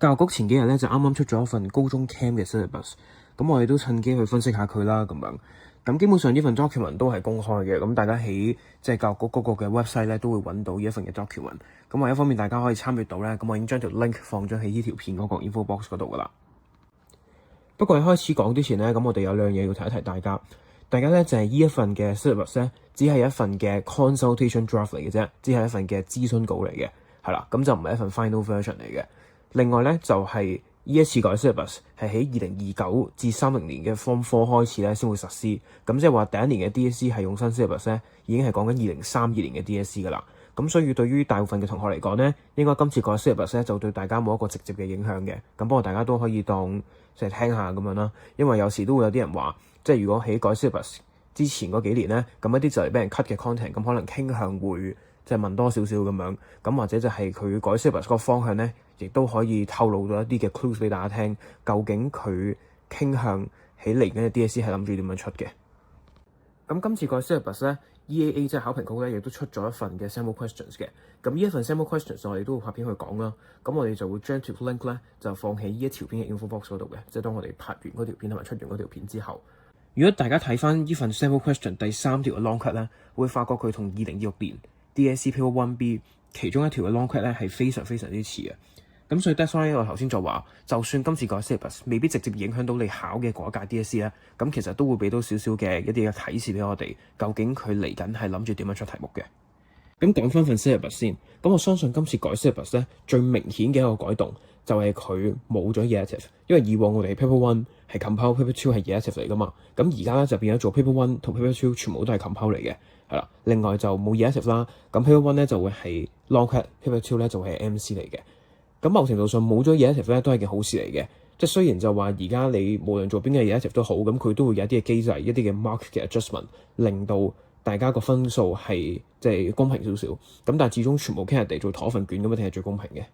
教育局前幾日咧就啱啱出咗一份高中 Cam 嘅 syllabus，咁我哋都趁機去分析下佢啦咁樣。咁基本上呢份 document 都係公開嘅，咁大家喺即係教育局嗰個嘅 website 咧都會揾到呢一份嘅 document。咁或者一方面大家可以參與到咧，咁我已經將條 link 放咗喺呢條片嗰個 info box 嗰度噶啦。不過喺開始講之前咧，咁我哋有兩樣嘢要提一提大家。大家咧就係呢一份嘅 syllabus 咧，只係一份嘅 consultation draft 嚟嘅啫，只係一份嘅諮詢稿嚟嘅，係啦，咁就唔係一份 final version 嚟嘅。另外咧就係呢一次改 syllabus 係喺2029至30年嘅 Form 4開始咧先會實施，咁即係話第一年嘅 DSE 係用新 syllabus 咧，已經係講緊2032年嘅 DSE 噶啦。咁所以對於大部分嘅同學嚟講咧，應該今次改 syllabus 咧就對大家冇一個直接嘅影響嘅。咁不過大家都可以當即係聽下咁樣啦，因為有時都會有啲人話，即係如果喺改 syllabus 之前嗰幾年咧，咁一啲就係俾人 cut 嘅 content，咁可能傾向會即係問多少少咁樣，咁或者就係佢改 syllabus 嗰個方向咧，亦都可以透露到一啲嘅 clues 俾大家聽，究竟佢傾向喺嚟緊嘅 DSE 係諗住點樣出嘅。咁今次改 syllabus 咧 ，EAA 即係考評局咧，亦都出咗一份嘅 sample questions 嘅。咁呢一份 sample questions 我哋都會拍片去講啦。咁我哋就會將條 link 咧就放喺呢一條片嘅 info box 嗰度嘅，即係當我哋拍完嗰條片同埋出完嗰條片之後。如果大家睇翻呢份 sample question 第3條嘅 long cut 咧，會發覺佢同2026年 DSE Paper 1B 其中一條嘅 long cut 咧係非常非常之似嘅。咁所以 that's why 我頭先就話，就算今次改 syllabus 未必直接影響到你考嘅嗰一屆 DSE 咧，咁其實都會俾到少少嘅一啲嘅啟示俾我哋，究竟佢嚟緊係諗住點樣出題目嘅。咁講翻份 syllabus 先，咁我相信今次改 syllabus 咧最明顯嘅一個改動就係佢冇咗 elective，因為以往我哋 paper 1係 compile，paper 2係 elective 嚟噶嘛，咁而家咧就變咗做 paper 1同 paper 2全部都係 compile 嚟嘅，係啦。另外就冇 elective 啦，咁 paper 1咧就會係 long cut，paper 2咧就會係 MC 嚟嘅。咁某程度上冇咗 elective 咧都係件好事嚟嘅，即係雖然就話而家你無論做邊個 elective 都好，咁佢都會有一啲嘅機制、一啲嘅 mark 嘅 adjustment， 令到大家個分數係即係公平少少。咁但係始終全部 candidate 做同一份卷咁一定係最公平嘅。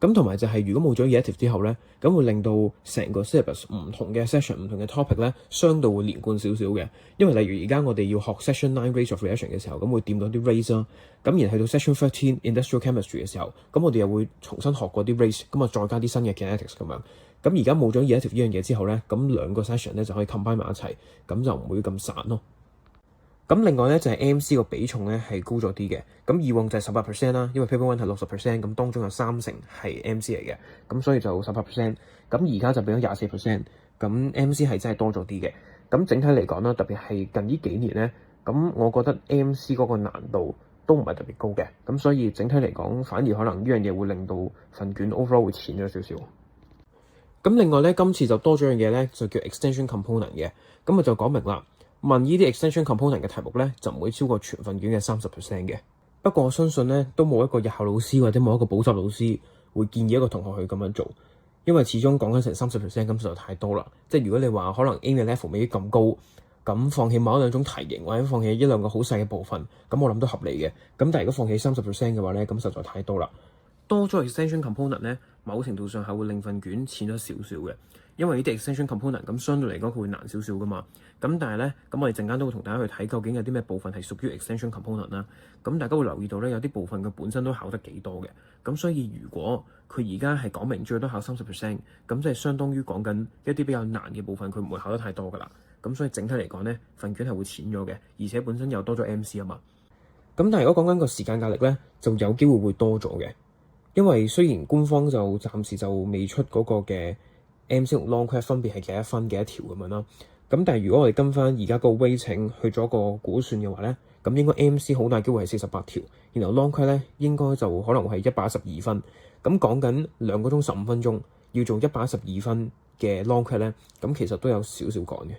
咁同埋就係如果冇咗 elective 之後咧，咁會令到成個 syllabus 唔同嘅 session、唔同嘅 topic 咧，相對會連貫少少嘅。因為例如而家我哋要學 session 9 rates of reaction 嘅時候，咁會掂到啲 rates 啦。咁然後去到 session 13 industrial chemistry 嘅時候，咁我哋又會重新學過啲 rates，咁啊再加啲新嘅 kinetics 咁樣。咁而家冇咗 elective 呢樣嘢之後咧，咁兩個 session 咧就可以 combine 埋一齊，咁就唔會咁散咯。咁另外咧就係 MC 個比重咧係高咗啲嘅，咁以往就係18% 啦，因為 paper 1係60%，咁當中有30%係 MC 嚟嘅，咁所以就18%。咁而家就變咗24%，咁 MC 係真係多咗啲嘅。咁整體嚟講啦，特別係近呢幾年咧，咁我覺得 MC 嗰個難度都唔係特別高嘅，咁所以整體嚟講，反而可能呢樣嘢會令到份卷 overall 會淺咗少少。咁另外咧，今次就多咗樣嘢咧，就叫 extension component 嘅，咁我就講明啦。問呢啲 extension component 嘅題目咧，就唔會超過全份卷嘅30% 嘅。不過我相信咧，都冇一個日校老師或者冇一個補習老師會建議一個同學去咁樣做，因為始終講緊成30%咁實在太多啦。即係如果你話可能 aim 嘅 level 未必咁高，咁放棄某一兩種題型或者放棄一兩個好細嘅部分，咁我諗都合理嘅。咁但係如果放棄30% 嘅話咧，咁實在太多啦。多咗 extension component 咧，某程度上係會令份卷淺咗少少嘅。因為呢啲 extension component 咁相對嚟講佢會難少少噶嘛，咁但係咧，咁我哋陣間都會同大家去睇究竟有啲咩部分係屬於 extension component 啦。咁大家會留意到咧，有啲部分嘅本身都考得幾多嘅，咁所以如果佢而家係講明最多考30%，咁即係相當於講緊一啲比較難嘅部分，佢唔會考得太多噶啦。咁所以整體嚟講咧，份卷係會淺咗嘅，而且本身又多咗 MC 啊嘛。咁但係如果講緊個時間壓力咧，就有機會會多咗嘅，因為雖然官方就暫時就未出嗰個嘅MC 同 long cut 分別係幾多分幾多條咁樣啦，咁但係如果我哋跟翻而家個 weighting 去咗個估算嘅話咧，咁應該 MC 好大機會係48條，然後 long cut 咧應該就可能會係112分。咁講緊2個鐘15分鐘要做112分嘅 long cut 咧，咁其實都有少少趕嘅。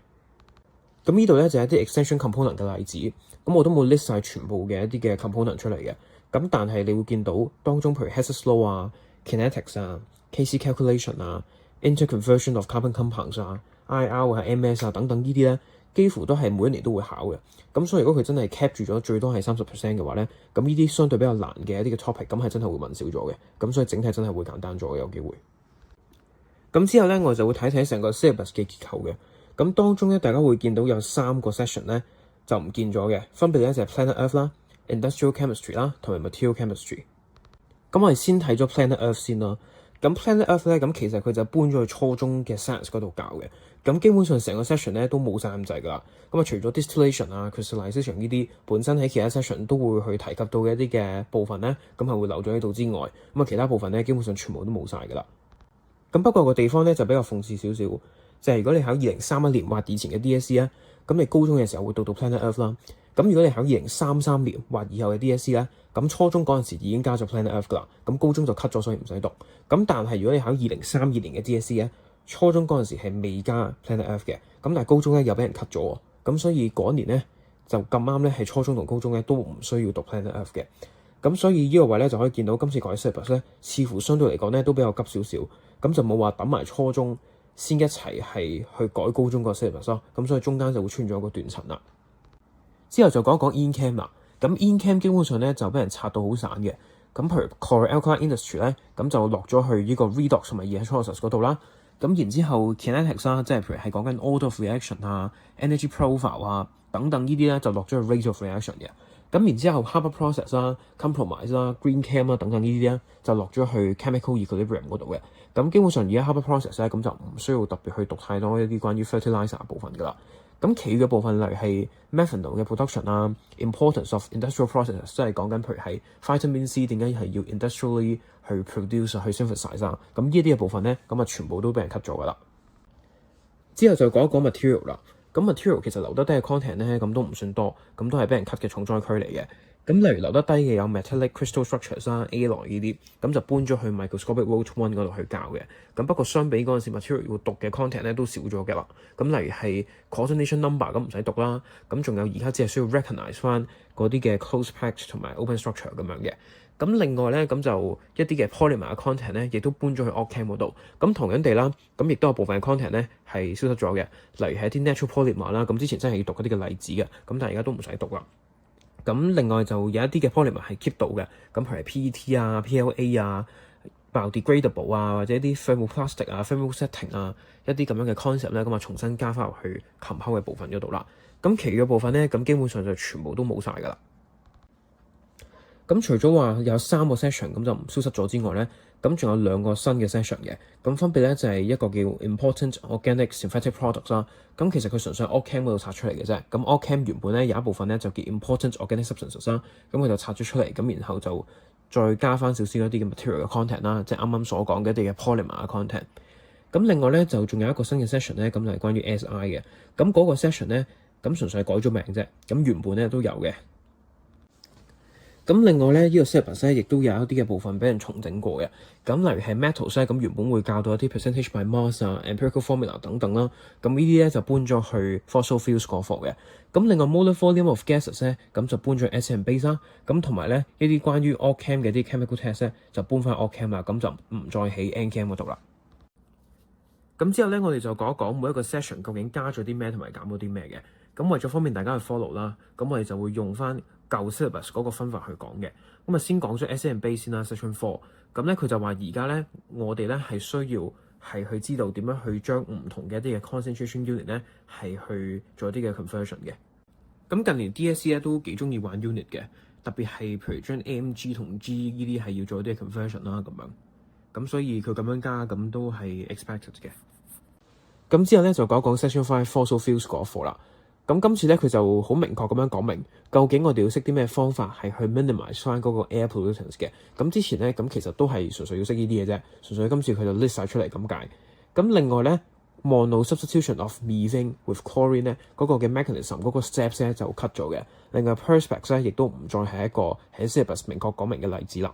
咁呢度咧就係一啲 extension component 嘅例子，咁我都冇 list 晒全部嘅一啲嘅 component 出嚟嘅。咁但係你會見到當中譬如 Hess's law 啊、kinetics 啊、KC calculation 啊、interconversion of carbon compounds 啊、IR 啊、MS 啊等等呢啲咧，幾乎都係每一年都會考嘅。咁所以如果佢真係 cap 住咗最多係30% 嘅話咧，咁呢啲相對比較難嘅一啲嘅 topic，咁係真係會問少咗嘅。咁所以整體真係會簡單咗嘅，有機會。咁之後咧，我就會睇睇成個 syllabus 嘅結構嘅。咁當中咧，大家會見到有3個 session 咧就唔見咗嘅，分別咧就係 Planet Earth 啦、Industrial Chemistry 啦同埋 Material Chemistry。咁我哋先睇咗 Planet Earth 先啦。咁 Planet Earth 咧，咁其實佢就搬咗去初中嘅 science 嗰度教嘅。咁基本上成個 session 咧都冇晒咁滯㗎啦。咁啊，除咗 distillation 啊、crystallization 呢啲本身喺其他 session 都會去提及到嘅一啲嘅部分咧，咁係會留咗喺度之外，咁啊其他部分咧基本上全部都冇晒㗎啦。咁不過個地方咧就比較諷刺少少，就係如果你考2031年或以前嘅 DSE 咧，咁你高中嘅時候會讀到 Planet Earth 啦。咁如果你考2033年或以後嘅 DSE 咧，咁初中嗰陣時已經加咗 Planet Earth 㗎啦，咁高中就 cut 咗，所以唔使讀。咁但係如果你考2032年嘅 DSE 咧，初中嗰陣時係未加 Planet Earth 嘅，咁但係高中咧又俾人 cut 咗喎，咁所以嗰年咧就咁啱咧係初中同高中咧都唔需要讀 Planet Earth 嘅。咁所以呢個位咧就可以見到今次改 syllabus 咧，似乎相對嚟講咧都比較急少少，咁就冇話等埋初中先一齊係去改高中個 syllabus 咯，咁所以中間就會穿咗個斷層啦。之後就講一講 In Chem 啦，咁 In Chem 基本上咧就俾人拆到好散嘅，咁譬如 Chlor-alkali industry 咧，咁就落咗去呢個 redox 同埋 electrolysis 嗰度啦。咁然之後 kinetics 啦，即係譬如係講緊 order of reaction 啊、energy profile 啊等等呢啲咧，就落咗去 rate of reaction 嘅。咁然之後 Haber process 啦、compromise 啦、green chem 啦等等呢啲咧，就落咗去 chemical equilibrium 嗰度嘅。咁基本上而家 Haber process 咧，咁就唔需要特別去讀太多一啲關於 fertilizer 部分噶啦。咁其餘嘅部分例如係 methanol 嘅 production 啊、importance of industrial processes， 即係講緊譬如係 vitamin C 點解係要 industrially 去 produce 去 synthesize 啊，咁呢啲嘅部分咧，咁啊全部都俾人 cut 咗噶啦。之後就講一講 material 啦。咁 material 其實留得低嘅 content 咧，咁都唔算多，咁都係俾人 cut 嘅重災區嚟嘅。咁例如留得低嘅有 metallic crystal structures 啦、alloy 呢啲，咁就搬咗去 microscopic Rote 1嗰度去教嘅。咁不過相比嗰陣時 material 要讀嘅 content 咧都少咗嘅啦。咁例如係 coordination number 咁唔使讀啦。咁仲有而家只係需要 recognize 翻嗰啲嘅 close packed 同埋 open structure 咁樣嘅。咁另外咧，咁就一啲嘅 polymer 嘅 content 咧，亦都搬咗去 Org Chem 嗰度。咁同樣地啦，咁亦都有部分嘅 content 咧係消失咗嘅。例如係一啲 natural polymer 啦，咁之前真係要讀嗰啲嘅例子嘅，咁但係而家都唔使讀啦。咁另外就有一啲嘅 polymer 係 keep 到嘅，咁譬如 PET 啊、PLA 啊、biodegradable 啊，或者一啲 thermoplastic 啊、thermosetting 啊，一啲咁樣嘅 concept 咧，咁啊重新加翻入去 compound 嘅部分嗰度啦。咁其餘嘅部分咧，咁基本上就全部都冇晒㗎啦。咁除咗話有3個 session 咁就唔消失咗之外咧，咁仲有2個新嘅 session 嘅，咁分別咧就係一個叫 Important Organic Synthetic Products 啦。咁其實佢純粹喺 Org Chem 嗰度拆出嚟嘅啫。咁 Org Chem 原本咧有一部分咧就叫 Important Organic Substances 啦，咁佢就拆咗出嚟，咁然後就再加翻少少一啲嘅 material 嘅 content 啦，即係啱啱所講嘅一啲嘅 polymer 嘅 content。咁另外咧就仲有一個新嘅 session 咧，咁就係關於 SI 嘅。咁嗰個 session 咧，咁純粹係改咗名啫。咁原本咧都有嘅。咁另外咧，呢個 syllabus 咧亦都有一啲嘅部分俾人重整過嘅。咁例如係 metals 咧，咁原本會教到一啲 percentage by mass 啊、empirical formula 等等啦。咁呢啲咧就搬咗去 fossil fuels 嗰課嘅。咁另外 molar volume of gases 咧，咁就搬咗去 acid and base 啦。咁同埋咧一啲關於 Org Chem 嘅啲 chemical test 咧，就搬翻 Org Chem 啦。咁就唔再喺 N Chem 嗰度啦。咁之後咧，我哋就講一講每一個 session 究竟加咗啲咩同埋減咗啲咩嘅。咁為咗方便大家去 follow 啦，咁我哋就會用翻舊 syllabus 嗰個分法去講嘅。咁啊，先講咗 acid and base 先啦 ，section 4。咁咧佢就話而家咧，我哋咧係需要係去知道點樣去將唔同嘅一啲嘅 concentration unit 咧係去做一啲嘅 conversion 嘅。咁近年 DSE 咧都幾中意玩 unit 嘅，特別係譬如將 AMG 同 G 呢啲係要做一啲嘅 conversion 啦咁樣。咁所以佢咁樣加，咁都係 expected 嘅。咁之後咧就講講 section 5 fossil fuels 嗰課啦。咁今次咧佢就好明確咁樣講明，究竟我哋要識啲咩方法係去 minimize 翻嗰個 air pollutants 嘅。咁之前咧咁其實都係純粹要識呢啲嘢啫，純粹今次佢就 list 晒出嚟咁解。咁另外咧 mono substitution of methane with chlorine 咧嗰個嘅 mechanism 嗰個 steps 咧就 cut 咗嘅。另外 perspex 咧亦都唔再係一個喺 syllabus 明確講明嘅例子啦。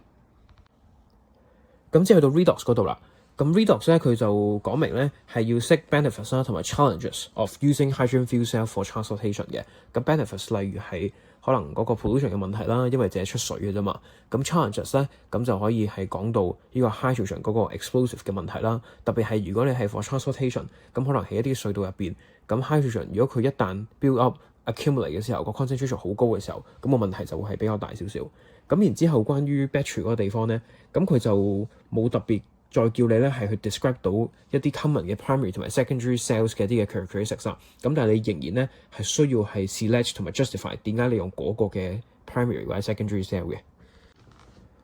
咁之後去到 redox 嗰度啦。咁 redox 咧佢就講明咧係要識 benefits 啦同埋 challenges of using hydrogen fuel cell for transportation 嘅。咁 benefits 例如係可能嗰個 pollution 嘅問題啦，因為淨係出水嘅啫嘛。咁 challenges 咧咁就可以係講到呢個 hydrogen 嗰個 explosive 嘅問題啦。特別係如果你係 for transportation，咁可能喺一啲隧道入邊，咁 hydrogen 如果佢一旦 build up accumulate 嘅時候，個 concentration 好高嘅時候，咁個問題就會係比較大少少。咁然之後關於 battery 嗰個地方咧，咁佢就冇特別再叫你咧係去 describe 到一啲 common 嘅 primary 同埋 secondary cells 嘅一啲嘅 characteristics 啦。咁但係你仍然咧係需要係 select 同埋 justify 點解你用嗰個嘅 primary 或者 secondary cell 嘅。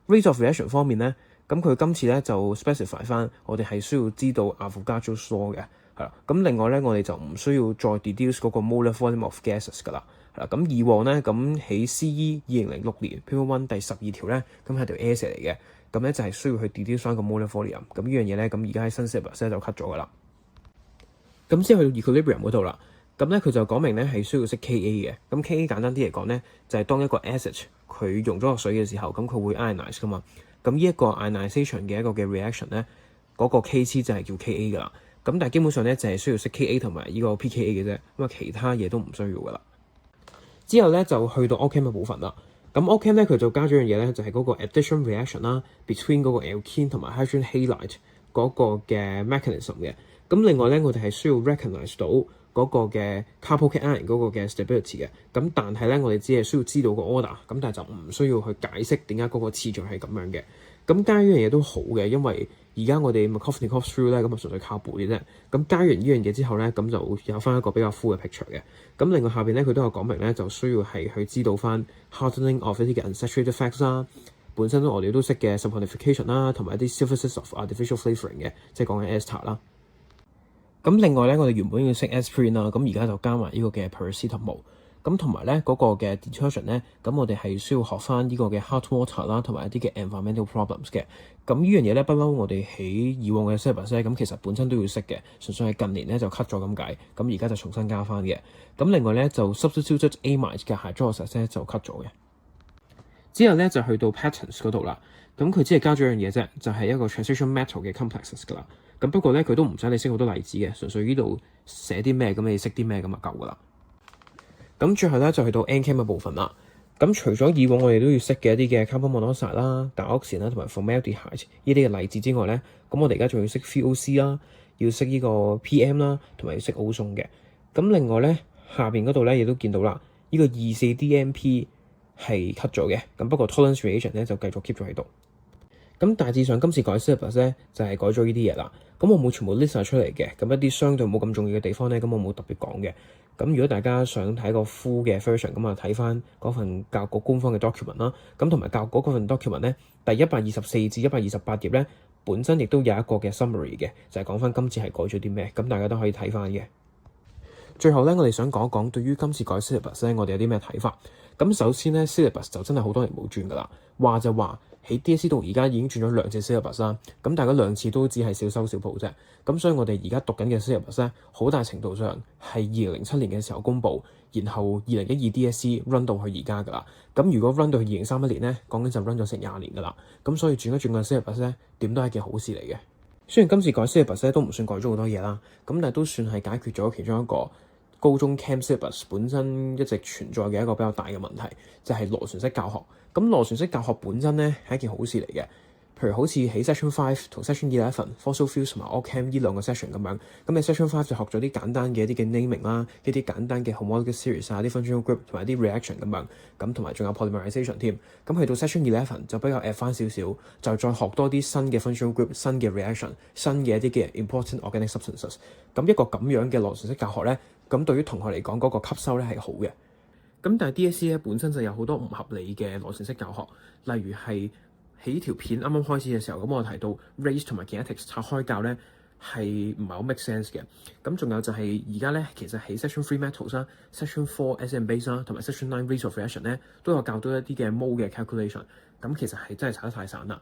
Rate of reaction 方面咧，咁佢今次咧就 specify 翻，我哋係需要知道 Avogadro's law 嘅，係啦。咁另外咧，我哋就唔需要再 deduce 嗰個 molar volume of gases 噶啦，係啦。咁以往咧，咁喺 CE 2006年 Paper 1第12條咧，咁係條 essay 嚟嘅，咁咧就係需要去 deduce 翻個 molar volume。咁呢樣嘢咧，咁而家喺新 syllabus 咧就 cut 咗噶啦。咁之後去到 equilibrium 嗰度啦，咁咧佢就講明咧係需要識 Ka 嘅。咁 Ka 簡單啲嚟講咧，就係當一個 acid 佢溶咗落水嘅時候，咁佢會 ionize 噶嘛。咁呢一個 ionization 嘅一個嘅 reaction 咧，嗰個 Kc 就係叫 Ka 噶啦。咁但係基本上咧就係需要識 Ka 同埋呢個 pKa 嘅啫，咁啊其他嘢都唔需要噶啦。之後咧就去到 Ochem 嘅部分啦。咁 Ochem 咧佢就加咗樣嘢咧，就係嗰個 addition reaction 啦 ，between 嗰個 alkene 同埋 hydrogen halide 嗰個嘅 mechanism 嘅。咁另外咧，我哋係需要 recognize 到嗰個嘅 carbocation 嗰個嘅 stability 嘅。咁但係咧，我哋只係需要知道個 order，咁但係就唔需要去解釋點解嗰個次序係咁樣嘅。咁加呢樣嘢都好嘅，因為而家我哋 Markovnikov through 咧，咁啊純粹靠背嘅啫。咁加完呢樣嘢之後咧，咁就有翻一個比較 full 嘅 picture 嘅。咁另外下邊咧，佢都有講明咧，就需要係去知道翻 hardening of 一啲嘅 unsaturated fats 啦。本身我哋都識嘅 saponification 啦，同埋一啲 synthesis of artificial flavouring 嘅，即係講緊 ester 啦。咁另外咧，我哋原本要識 aspirin 啦，咁而家就加埋呢個嘅 paracetamol。咁同埋咧嗰個嘅 detergent 咧，咁我哋係需要學翻呢個嘅 hot water 啦，同埋一啲嘅 environmental problems 嘅。咁呢樣嘢咧，不嬲我哋喺以往嘅 syllabus 咧，咁其實本身都要識嘅，純粹係近年咧就 cut 咗咁解。咁而家就重新加翻嘅。咁另外咧就 substituted amide 嘅 hydrolysis 咧就 cut 咗嘅。之後咧就去到 patterns 嗰度啦。咁佢只係加咗樣嘢啫，就係一個 transition metal 嘅 complexes 噶啦。咁不過咧，佢都唔使你識好多例子嘅，純粹呢度寫啲咩，咁你識啲咩咁就夠噶啦。咁最後咧就去到 Enchem 嘅部分啦。咁除咗以往我哋都要識嘅一啲嘅 carbon monoxide 啦、dioxin 啦同埋 formaldehyde 呢啲嘅例子之外咧，咁我哋而家仲要識 VOC 啦，要識呢個 PM 啦，同埋要識 ozone 嘅。咁另外咧下邊嗰度咧亦都見到啦，呢個 2,4-DMP 係 cut 咗嘅。咁不過 tolerance reagent 咧就繼續 keep 咗喺度。咁大致上今次改 syllabus 咧就係改咗呢啲嘢啦。咁我冇全部 list 晒出嚟嘅，咁一啲相對冇咁重要嘅地方咧，咁我冇特別講嘅。咁如果大家想睇個 full 嘅 version，咁啊睇翻嗰份教育局官方嘅 document 啦。咁同埋教育局嗰份 document 咧，第124至128頁咧，本身亦都有一個嘅 summary 嘅，就係講翻今次係改咗啲咩。咁大家都可以睇翻嘅。最後咧，我哋想講一講對於今次改 syllabus 咧，我哋有啲咩睇法。咁首先咧 syllabus 就真係好多年冇轉噶啦，話就話喺 DSE 到而家已經轉咗2次 syllabus 啦。咁但係嗰2次都只係小修小補啫。咁所以我哋而家讀緊嘅 syllabus 咧，好大程度上係2007年嘅時候公佈，然後2012 DSE run 到去而家噶啦。咁如果 run 到去2031年咧，講緊就 run 咗成20年噶啦。咁所以轉一轉個 syllabus 咧，點都係件好事嚟嘅。雖然今次改 syllabus 咧都唔算改咗好多嘢啦，咁但係都算係解決咗其中一個高中 Chem syllabus 本身一直存在嘅一個比較大嘅問題，就係螺旋式教學。咁螺旋式教學本身咧係一件好事嚟嘅。譬如好似喺 Session 5同 Session 11 Fossil Fuels 同埋 Ochem 呢2個 session 咁樣，咁你 Session 5就學咗啲簡單嘅一啲嘅 naming 啦，一啲簡單嘅 homologous series 啊，啲 functional group 同埋啲 reaction 咁樣，咁同埋仲有 polymerization 添。咁去到 Session 11就比較 add 翻少少，就再學多啲新嘅 functional group、新嘅 reaction、新嘅一啲嘅 important organic substances。咁一個咁樣嘅螺旋式教學咧，咁對於同學嚟講嗰個吸收咧係好嘅。咁但係 DSE 咧本身就有好多唔合理嘅螺旋式教學，例如係喺呢條片啱啱開始嘅時候，咁我提到 race 同埋 kinetics 拆開教咧係唔係好 make sense 嘅。咁仲有就係而家咧，其實喺 Section 3 metals 啦、Section 4 acid and base 啦，同埋 Section 9 rates of reaction 咧，都有教到一啲嘅 mole 嘅 calculation。咁其實係真係拆得太散啦。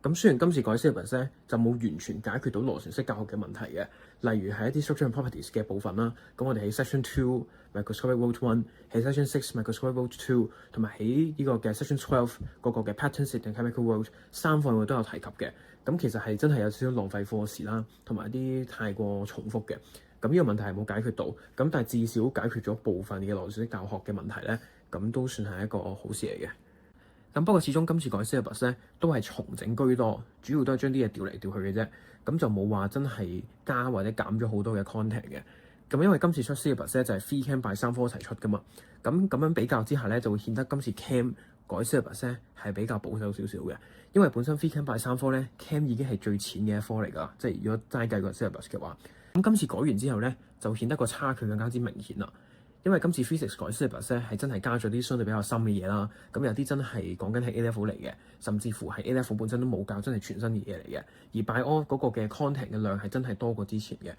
咁雖然今次改 syllabus 咧就冇完全解決到螺旋式教學嘅問題嘅，例如係一啲 structure and properties 嘅部分啦。咁我哋喺 Section 2 microscopic world 1，喺 Section 6 microscopic world 2，同埋喺呢個嘅 Section 12嗰個嘅 patterns in chemical world 3課我都有提及嘅。咁其實係真係有少少浪費課時啦，同埋一啲太過重複嘅。咁呢個問題係冇解決到，咁但係至少解決咗部分嘅螺旋式教學嘅問題咧，咁都算係一個好事嚟嘅。咁不過始終今次改 syllabus 咧都係重整居多，主要都係將啲嘢調嚟調去嘅啫，咁就冇話真係加或者減咗好多嘅 content 嘅。咁因為今次出 syllabus 咧就係 free Chem by 3科一齊出噶嘛，咁樣比較之下咧就會顯得今次 Chem 改 syllabus 咧係比較保守少少嘅，因為本身 free Chem by 3科咧 Chem 已經係最淺嘅一科嚟㗎，即係如果齋計個 syllabus 嘅話，咁今次改完之後咧就顯得個差距更加之明顯啦。因為今次 physics 改 syllabus 咧係真係加咗啲相對比較深嘅嘢啦。咁有啲真係講緊係 A level 嚟嘅，甚至乎係 A level 本身都冇教，真係全新嘅嘢嚟嘅。而 bio 嗰個嘅 content 嘅量係真係多過之前嘅。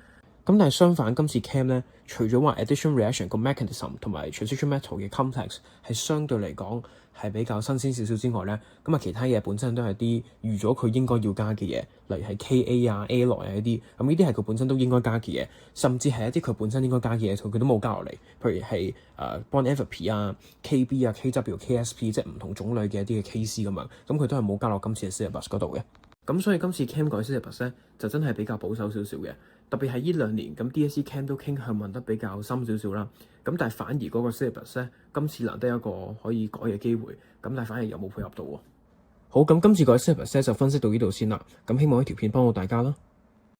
咁但係相反，今次 Chem 咧，除咗話 addition reaction 個 mechanism 同埋 transition metal 嘅 complex 係相對嚟講係比較新鮮少少之外咧，咁啊其他嘢本身都係啲預咗佢應該要加嘅嘢，例如係 Ka 啊、A 來啊呢啲，咁呢啲係佢本身都應該加嘅嘢，甚至係一啲佢本身應該加嘅嘢，佢都冇加落嚟，譬如係bond enthalpy 啊、Kb 啊、Kw、Ksp 即係唔同種類嘅一啲嘅 Kc 咁樣，咁佢都係冇加落今次嘅 syllabus 嗰度嘅。咁所以今次 Chem 改 syllabus 咧就真係比較保守少少嘅，特別係呢2年咁 DSE Chem 都傾向問得比較深少少啦。咁但係反而嗰個 syllabus 咧今次難得一個可以改嘅機會，咁但係反而又冇配合到喎。好，咁今次改 syllabus 咧就分析到呢度先啦。咁希望呢條片幫到大家啦。